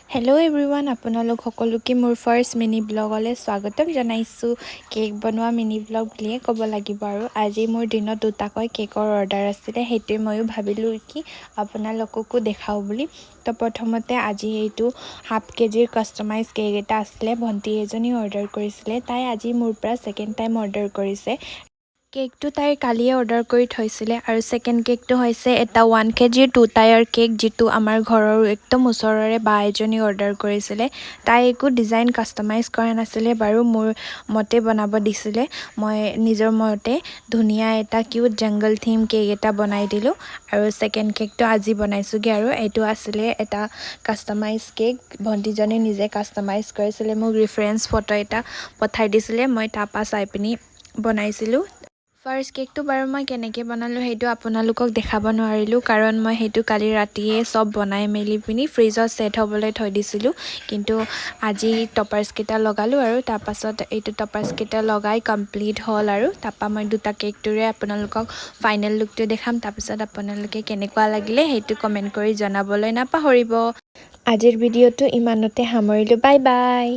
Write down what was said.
Hello' everyone, আপোনালোক সকলোকে মোৰ ফাৰ্ষ্ট মিনি ব্লগলৈ স্বাগতম জনাইছোঁ। কেক বনোৱা মিনি ব্লগ বুলিয়ে ক'ব লাগিব। আৰু আজি মোৰ দিনত দুটাকৈ কেকৰ অৰ্ডাৰ আছিলে, সেইটোৱে ময়ো ভাবিলোঁ কি আপোনালোককো দেখাওঁ বুলি। তো প্ৰথমতে আজি এইটো হাফ কেজিৰ কাষ্টমাইজ কেক এটা আছিলে, ভণ্টি এজনী অৰ্ডাৰ কৰিছিলে। তাই আজি মোৰ পৰা ছেকেণ্ড টাইম অৰ্ডাৰ কৰিছে। কেকটো তাই কালিয়ে অৰ্ডাৰ কৰি থৈছিলে। আৰু ছেকেণ্ড কেকটো হৈছে এটা 1 কেজিৰ 2 টায়াৰ কেক, যিটো আমাৰ ঘৰৰ একদম ওচৰৰে বা এজনী অৰ্ডাৰ কৰিছিলে। তাই একো ডিজাইন কাষ্টমাইজ কৰা নাছিলে বাৰু, মোৰ মতে বনাব দিছিলে। মই নিজৰ মতে ধুনীয়া এটা কিউট জংগল থিম কেক এটা বনাই দিলোঁ। আৰু ছেকেণ্ড কেকটো আজি বনাইছোঁগৈ। আৰু এইটো আছিলে এটা কাষ্টমাইজ কেক, ভণ্টিজনী নিজে কাষ্টমাইজ কৰিছিলে। মোক ৰিফাৰেঞ্চ ফটো এটা পঠাই দিছিলে, মই তাৰপৰা চাই পিনি বনাইছিলোঁ। ফাৰ্ষ্ট কেকটো বাৰু মই কেনেকৈ বনালোঁ সেইটো আপোনালোকক দেখাব নোৱাৰিলোঁ, কাৰণ মই সেইটো কালি ৰাতিয়ে চব বনাই মেলি পিনি ফ্ৰিজত ছেট হ'বলৈ থৈ দিছিলোঁ। কিন্তু আজি টপাৰ্ছকেইটা লগালোঁ, আৰু তাৰপাছত এইটো টপাৰ্ছকেইটা লগাই কমপ্লিট হ'ল। আৰু তাৰপৰা মই দুটা কেকটোৰে আপোনালোকক ফাইনেল লুকটো দেখাম। তাৰপিছত আপোনালোকে কেনেকুৱা লাগিলে সেইটো কমেণ্ট কৰি জনাবলৈ নাপাহৰিব। আজিৰ ভিডিঅ'টো ইমানতে সামৰিলোঁ। Bye bye.